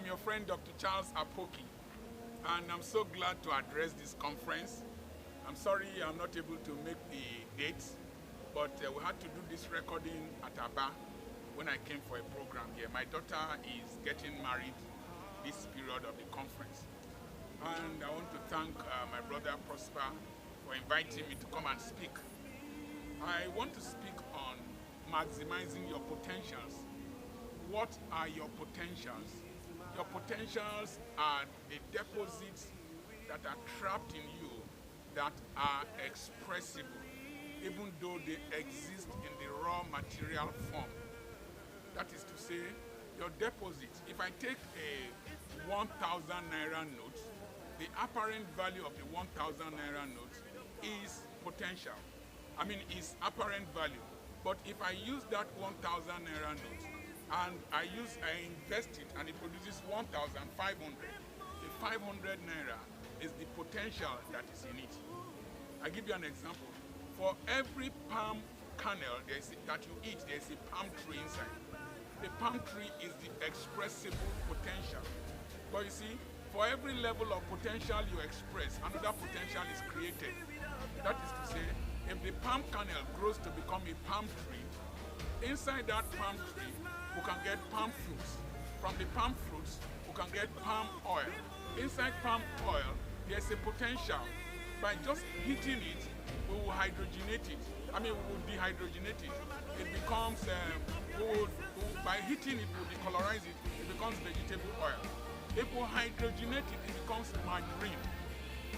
I'm your friend, Dr. Charles Apoki, and I'm so glad to address this conference. I'm sorry I'm not able to make the dates, but we had to do this recording at Aba when I came for a program here. My daughter is getting married this period of the conference. And I want to thank my brother Prosper for inviting me to come and speak. I want to speak on maximizing your potentials. What are your potentials? Your potentials are the deposits that are trapped in you that are expressible, even though they exist in the raw material form. That is to say, your deposits. If I take a 1,000 naira note, the apparent value of the 1,000 naira note is potential. Is apparent value. But if I use that 1,000 naira note and I invest it and it produces 1,500, the 500 naira is the potential that is in it. I give you an example. For every palm kernel that you eat, there's a palm tree inside. The palm tree is the expressible potential. But you see, for every level of potential you express, another potential is created. That is to say, if the palm kernel grows to become a palm tree, inside that palm tree, we can get palm fruits. From the palm fruits, we can get palm oil. Inside palm oil, there's a potential. By just heating it, we will hydrogenate it. We will dehydrogenate it. It becomes, by heating it, we decolorize it, it becomes vegetable oil. If we hydrogenate it, it becomes margarine.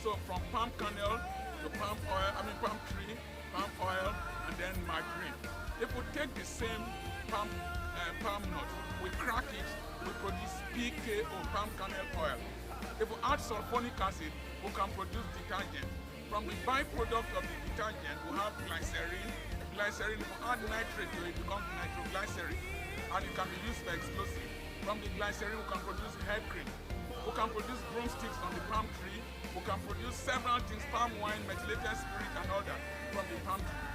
So from palm kernel to palm tree, palm oil, and then margarine. If we take the same palm nut, we crack it, we produce PKO, palm kernel oil. If we add sulfonic acid, we can produce detergent. From the byproduct of the detergent, we have glycerin. Glycerin, if we add nitrate to it, it becomes nitroglycerin, and it can be used for explosive. From the glycerin, we can produce hair cream. We can produce broomsticks from the palm tree. We can produce several things, palm wine, methylated spirit, and all that from the palm tree.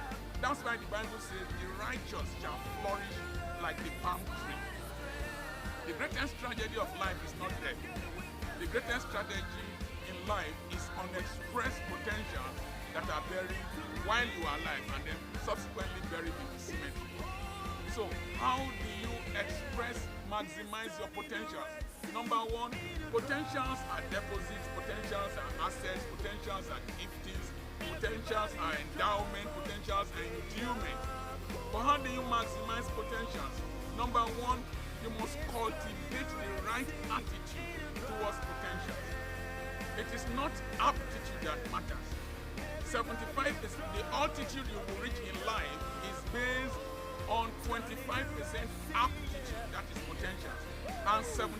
That's why the Bible says, the righteous shall flourish like the palm tree. The greatest tragedy of life is not death. The greatest tragedy in life is unexpressed potentials that are buried while you are alive and then subsequently buried in the cemetery. So, how do you maximize your potentials? Number one, potentials are deposits, potentials are assets, potentials are giftings, potentials are endowment, potentials are endowment. But how do you maximize potentials? Number one, you must cultivate the right attitude towards potentials. It is not aptitude that matters. 75%, the altitude you will reach in life is based on 25% aptitude, that is potential, and 75%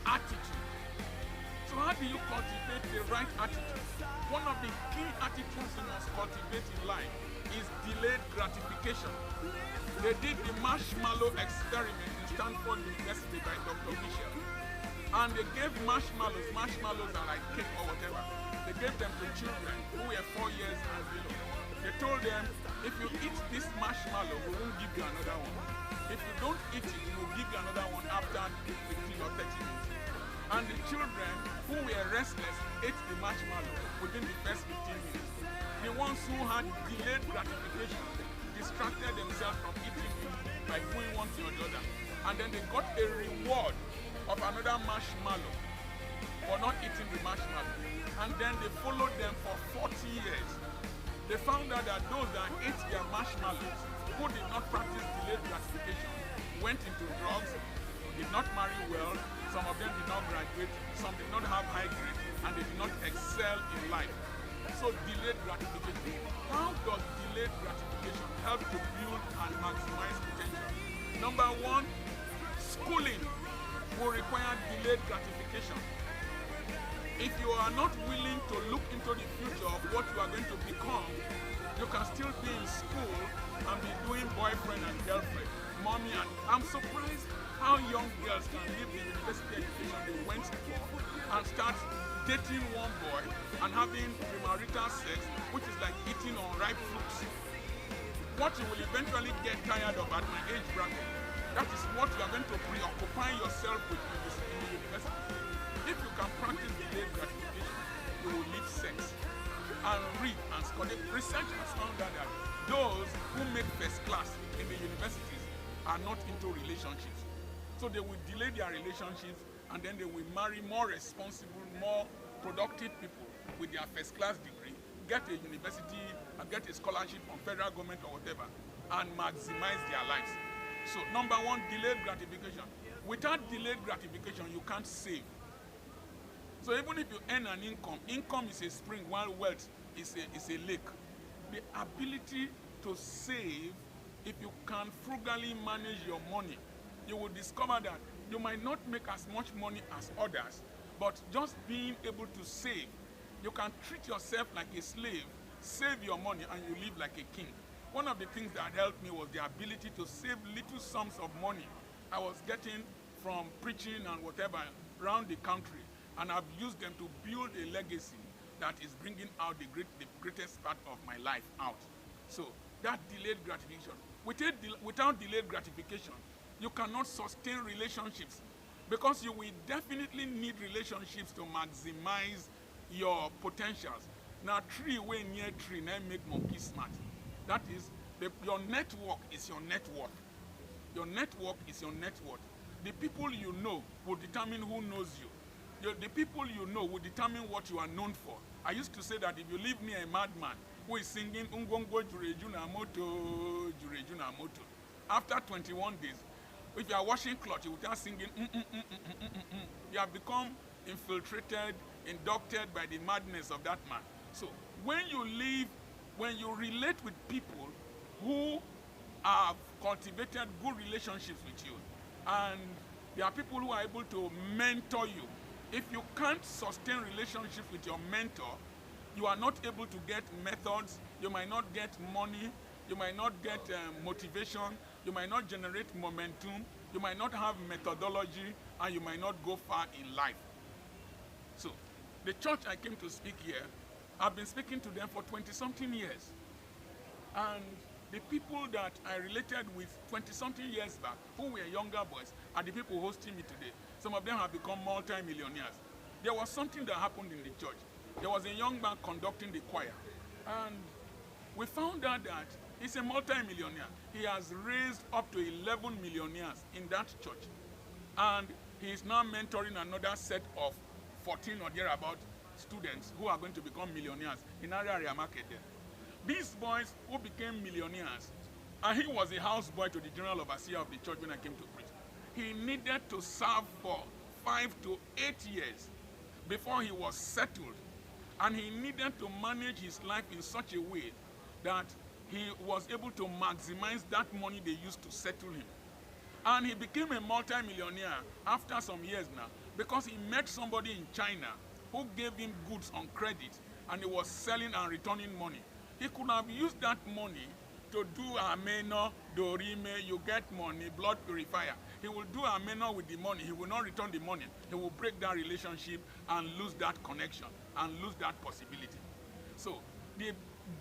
attitude. So how do you cultivate the right attitude? One of the key attitudes you must cultivate in life is delayed gratification. They did the marshmallow experiment in Stanford University by Dr. Michel. And they gave marshmallows are like cake or whatever. They gave them to children who were 4 years and below. They told them, if you eat this marshmallow, we won't give you another one. If you don't eat it, we will give you another one after 15 or 30 minutes. And the children who were restless ate the marshmallow within the first 15 minutes. The ones who had delayed gratification distracted themselves from eating it by doing one thing or the other. And then they got a reward of another marshmallow for not eating the marshmallow. And then they followed them for 40 years. They found out that those that ate their marshmallows, who did not practice delayed gratification, went into drugs, did not marry well, some of them did not graduate, some did not have high grades, and they did not excel in life. So delayed gratification. How does delayed gratification help to build and maximize potential? Number one, schooling will require delayed gratification. If you are not willing to look into the future of what you are going to become, you can still be in school and be doing boyfriend and girlfriend, mommy and... I'm surprised how young girls can leave the university education they went for and start dating one boy and having premarital sex, which is like eating unripe fruits. What you will eventually get tired of at my age bracket, that is what you are going to preoccupy yourself with in are not into relationships. So they will delay their relationships, and then they will marry more responsible, more productive people with their first-class degree, get a university, and get a scholarship from federal government or whatever, and maximize their lives. So number one, delayed gratification. Without delayed gratification, you can't save. So even if you earn an income, income is a spring while wealth is a lake. The ability to save, if you can frugally manage your money, you will discover that you might not make as much money as others, but just being able to save, you can treat yourself like a slave, save your money, and you live like a king. One of the things that helped me was the ability to save little sums of money I was getting from preaching and whatever around the country, and I've used them to build a legacy that is bringing out the greatest part of my life out. So that delayed gratification. Without delayed gratification, you cannot sustain relationships, because you will definitely need relationships to maximize your potentials. Now, tree way near tree, now make monkey smart. That is, your network is your net worth. Your network is your net worth. The people you know will determine who knows you. The people you know will determine what you are known for. I used to say that if you live near a madman who is singing Ungongo Jurejuna Moto, Jurejuna Moto, after 21 days, if you are washing clothes, you will start singing You have become infiltrated, inducted by the madness of that man. So when you relate with people who have cultivated good relationships with you, and there are people who are able to mentor you. If you can't sustain relationships with your mentor, you are not able to get methods, you might not get money, you might not get motivation, you might not generate momentum, you might not have methodology, and you might not go far in life. So, the church I came to speak here, I've been speaking to them for 20-something years. And the people that I related with 20-something years back, who were younger boys, are the people hosting me today. Some of them have become multi-millionaires. There was something that happened in the church. There was a young man conducting the choir. And we found out that he's a multi-millionaire. He has raised up to 11 millionaires in that church. And he is now mentoring another set of 14 or thereabout students who are going to become millionaires in area market there. These boys who became millionaires, and he was a houseboy to the general overseer of the church when I came to preach. He needed to serve for 5 to 8 years before he was settled. And he needed to manage his life in such a way that he was able to maximize that money they used to settle him. And he became a multi-millionaire after some years now, because he met somebody in China who gave him goods on credit, and he was selling and returning money. He could have used that money to do ameno, dorime, you get money, blood purifier. He will do ameno with the money. He will not return the money. He will break that relationship and lose that connection and lose that possibility. So the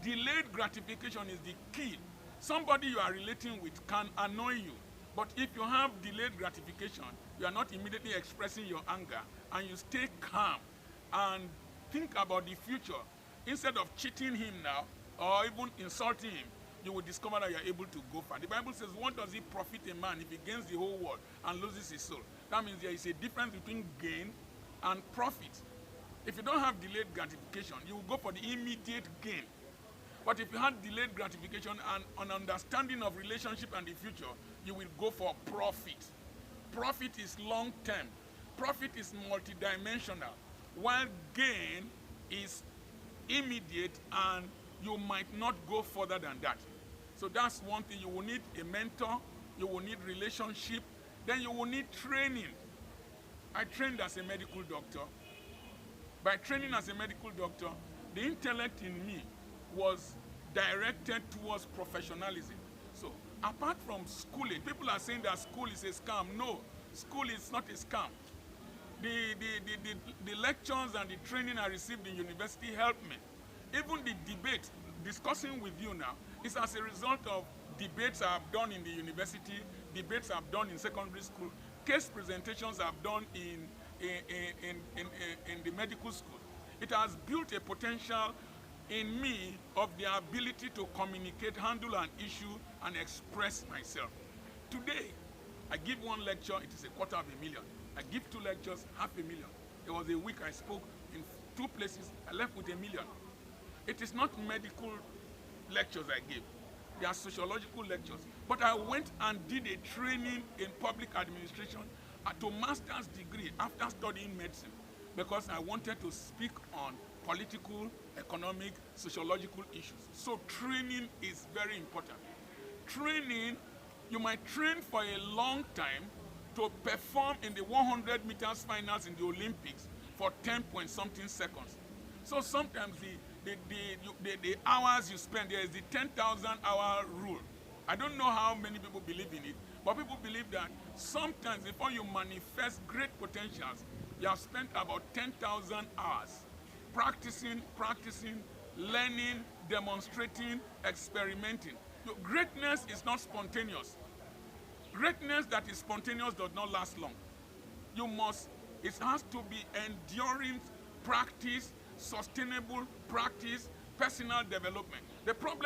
delayed gratification is the key. Somebody you are relating with can annoy you, but if you have delayed gratification, you are not immediately expressing your anger, and you stay calm and think about the future. Instead of cheating him now or even insulting him, you will discover that you are able to go far. The Bible says, what does it profit a man if he gains the whole world and loses his soul? That means there is a difference between gain and profit. If you don't have delayed gratification, you will go for the immediate gain. But if you have delayed gratification and an understanding of relationship and the future, you will go for profit. Profit is long-term. Profit is multidimensional, while gain is immediate, and you might not go further than that. So that's one thing. You will need a mentor, you will need relationship, then you will need training. I trained as a medical doctor. By training as a medical doctor, the intellect in me was directed towards professionalism. So apart from schooling, people are saying that school is a scam. No, school is not a scam. The lectures and the training I received in university helped me. Even the debate, discussing with you now, is as a result of debates I've done in the university, debates I've done in secondary school, case presentations I've done in the medical school. It has built a potential in me of the ability to communicate, handle an issue, and express myself. Today, I give one lecture, it is $250,000. I give 2 lectures, $500,000. There was a week I spoke in 2 places, I left with $1 million. It is not medical lectures I give. They are sociological lectures. But I went and did a training in public administration to master's degree after studying medicine because I wanted to speak on political, economic, sociological issues. So training is very important. Training, you might train for a long time to perform in the 100 meters finals in the Olympics for 10 point something seconds. So sometimes the hours you spend, there is the 10,000 hour rule. I don't know how many people believe in it, but people believe that sometimes before you manifest great potentials, you have spent about 10,000 hours practicing, learning, demonstrating, experimenting. Greatness is not spontaneous. Greatness that is spontaneous does not last long. It has to be enduring practice, sustainable practice, personal development. The problem